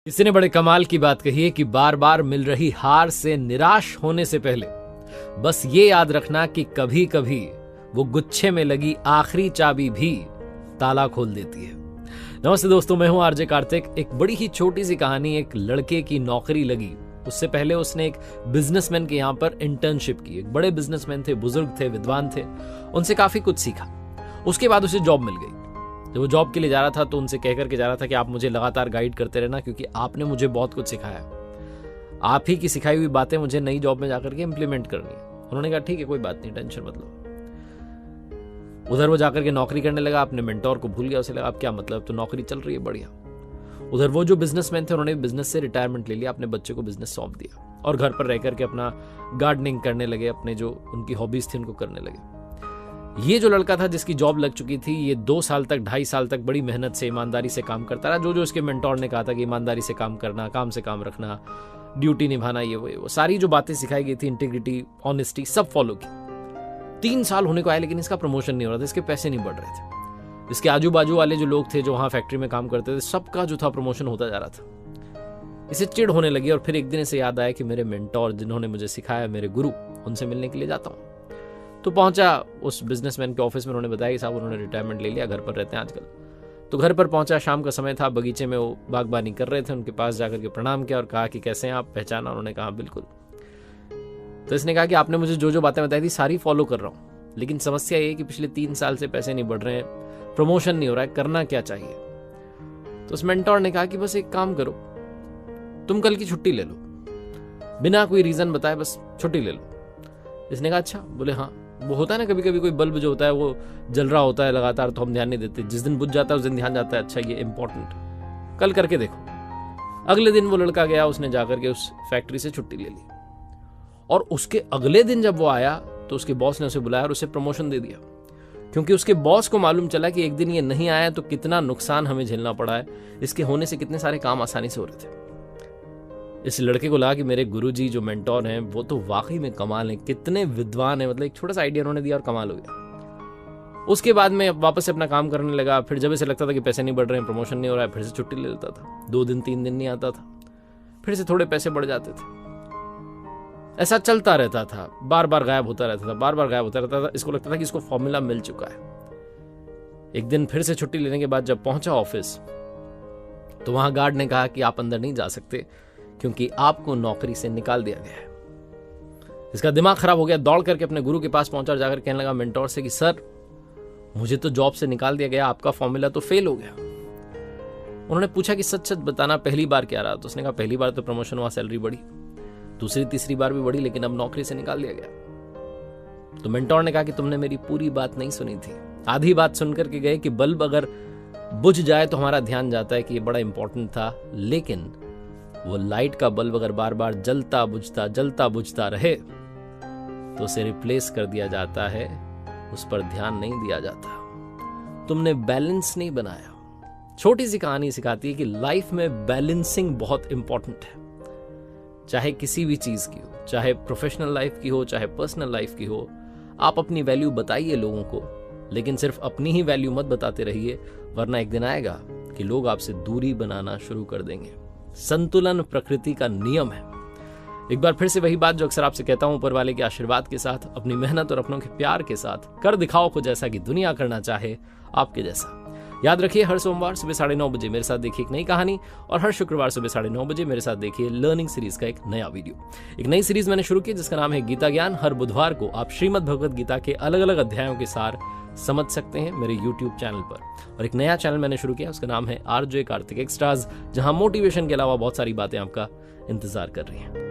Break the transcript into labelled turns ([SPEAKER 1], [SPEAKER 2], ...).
[SPEAKER 1] किसी ने बड़े कमाल की बात कही है कि बार बार मिल रही हार से निराश होने से पहले बस ये याद रखना कि कभी कभी वो गुच्छे में लगी आखिरी चाबी भी ताला खोल देती है। नमस्ते दोस्तों, मैं हूं आरजे कार्तिक। एक बड़ी ही छोटी सी कहानी। एक लड़के की नौकरी लगी। उससे पहले उसने एक बिजनेसमैन के यहाँ पर इंटर्नशिप की। एक बड़े बिजनेसमैन थे, बुजुर्ग थे, विद्वान थे, उनसे काफी कुछ सीखा। उसके बाद उसे जॉब मिल गई। जब वो जॉब के लिए जा रहा था तो उनसे कह करके जा रहा था कि आप मुझे लगातार गाइड करते रहना, क्योंकि आपने मुझे बहुत कुछ सिखाया। आप ही की सिखाई हुई बातें मुझे नई जॉब में जाकर के इंप्लीमेंट करनी है। उन्होंने कहा ठीक है, कोई बात नहीं, टेंशन मत लो। उधर वो जाकर के नौकरी करने लगा, अपने मेंटोर को भूल गया। उसे लगा अब क्या मतलब, तो नौकरी चल रही है बढ़िया। उधर वो जो बिजनेसमैन थे उन्होंने बिजनेस से रिटायरमेंट ले लिया, अपने बच्चे को बिजनेस सौंप दिया और घर पर रह करके अपना गार्डनिंग करने लगे, अपने जो उनकी हॉबीज थी उनको करने लगे। ये जो लड़का था जिसकी जॉब लग चुकी थी, ये 2 साल तक, 2.5 साल तक बड़ी मेहनत से, ईमानदारी से काम करता रहा। जो उसके मेंटोर ने कहा था कि ईमानदारी से काम करना, काम से काम रखना, ड्यूटी निभाना, ये वो सारी जो बातें सिखाई गई थी, इंटीग्रिटी, ऑनेस्टी, सब फॉलो की। 3 साल होने को आए लेकिन इसका प्रमोशन नहीं हो रहा था, इसके पैसे नहीं बढ़ रहे थे। इसके आजू बाजू वाले जो लोग थे, जो वहां फैक्ट्री में काम करते थे, सबका जो था प्रमोशन होता जा रहा था। इसे चिढ़ होने लगी और फिर एक दिन इसे याद आया कि मेरे मेंटोर जिन्होंने मुझे सिखाया, मेरे गुरु, उनसे मिलने के लिए जाता हूँ। तो पहुंचा उस बिजनेसमैन के ऑफिस में। उन्होंने बताया कि साहब उन्होंने रिटायरमेंट ले लिया, घर पर रहते हैं आजकल। तो घर पर पहुंचा, शाम का समय था, बगीचे में वो बागबानी कर रहे थे। उनके पास जाकर के प्रणाम किया और कहा कि कैसे हैं आप, पहचाना? उन्होंने कहा बिल्कुल। तो इसने कहा कि आपने मुझे जो बातें बताई थी सारी फॉलो कर रहा हूँ, लेकिन समस्या ये है कि पिछले 3 साल से पैसे नहीं बढ़ रहे हैं, प्रमोशन नहीं हो रहा है, करना क्या चाहिए? तो उस मेंटोर ने कहा कि बस एक काम करो, तुम कल की छुट्टी ले लो, बिना कोई रीजन बताए बस छुट्टी ले लो। इसने कहा अच्छा। बोले हाँ, वो होता है ना कभी कभी कोई बल्ब जो होता है वो जल रहा होता है लगातार, तो हम ध्यान नहीं देते। जिस दिन बुझ जाता है उस दिन ध्यान जाता है, अच्छा ये इंपॉर्टेंट, कल करके देखो। अगले दिन वो लड़का गया, उसने जाकर के उस फैक्ट्री से छुट्टी ले ली। और उसके अगले दिन जब वो आया तो उसके बॉस ने उसे बुलाया और उसे प्रमोशन दे दिया, क्योंकि उसके बॉस को मालूम चला कि एक दिन ये नहीं आया तो कितना नुकसान हमें झेलना पड़ा है, इसके होने से कितने सारे काम आसानी से हो रहे थे। इस लड़के को लगा कि मेरे गुरुजी जो मेंटोर हैं वो तो वाकई में कमाल हैं, कितने विद्वान हैं। मतलब एक छोटा सा आइडिया उन्होंने दिया और कमाल हो गया। उसके बाद में वापस से अपना काम करने लगा। फिर जब इसे लगता था कि पैसे नहीं बढ़ रहे हैं, प्रमोशन नहीं हो रहा है, फिर से छुट्टी ले लेता था। 2 दिन 3 दिन नहीं आता था, फिर से थोड़े पैसे बढ़ जाते थे। ऐसा चलता रहता था, बार बार गायब होता रहता था, बार बार गायब होता रहता था। इसको लगता था कि इसको फॉर्मूला मिल चुका है। एक दिन फिर से छुट्टी लेने के बाद जब पहुंचा ऑफिस, तो वहां गार्ड ने कहा कि आप अंदर नहीं जा सकते, क्योंकि आपको नौकरी से निकाल दिया गया है। इसका दिमाग खराब हो गया। दौड़ करके अपने गुरु के पास पहुंचा और जाकर कहने लगा मेंटोर से कि सर, मुझे तो जॉब से निकाल दिया गया, आपका फॉर्मूला तो फेल हो गया। उन्होंने पूछा कि सच सच बताना, पहली बार क्या रहा? तो उसने कहा पहली बार तो प्रमोशन हुआ, सैलरी बढ़ी, दूसरी तीसरी बार भी बढ़ी, लेकिन अब नौकरी से निकाल दिया गया। तो मेंटोर ने कहा कि तुमने मेरी पूरी बात नहीं सुनी थी, आधी बात सुनकर के गए कि बल्ब अगर बुझ जाए तो हमारा ध्यान जाता है कि ये बड़ा इंपॉर्टेंट था, लेकिन वो लाइट का बल्ब अगर बार बार जलता बुझता रहे तो उसे रिप्लेस कर दिया जाता है, उस पर ध्यान नहीं दिया जाता। तुमने बैलेंस नहीं बनाया। छोटी सी कहानी सिखाती है कि लाइफ में बैलेंसिंग बहुत इंपॉर्टेंट है। चाहे किसी भी चीज की हो, चाहे प्रोफेशनल लाइफ की हो, चाहे पर्सनल लाइफ की हो, आप अपनी वैल्यू बताइए लोगों को, लेकिन सिर्फ अपनी ही वैल्यू मत बताते रहिए, वरना एक दिन आएगा कि लोग आपसे दूरी बनाना शुरू कर देंगे। संतुलन प्रकृति का नियम है। एक बार फिर से वही बात जो अक्सर आपसे कहता हूं, ऊपर वाले के आशीर्वाद के साथ, अपनी मेहनत और अपनों के प्यार के साथ कर दिखाओ कुछ ऐसा कि दुनिया करना चाहे आपके जैसा। याद रखिए, हर सोमवार सुबह 9:30 बजे मेरे साथ देखिए एक नई कहानी, और हर शुक्रवार सुबह 9:30 बजे मेरे साथ देखिए लर्निंग सीरीज का एक नया वीडियो। एक नई सीरीज मैंने शुरू की जिसका नाम है गीता ज्ञान। हर बुधवार को आप श्रीमद् भगवद गीता के अलग अलग अध्यायों के सार समझ सकते हैं मेरे YouTube चैनल पर। और एक नया चैनल मैंने शुरू किया, उसका नाम है आरजे कार्तिक एक्स्ट्राज, जहां मोटिवेशन के अलावा बहुत सारी बातें आपका इंतजार कर रही हैं।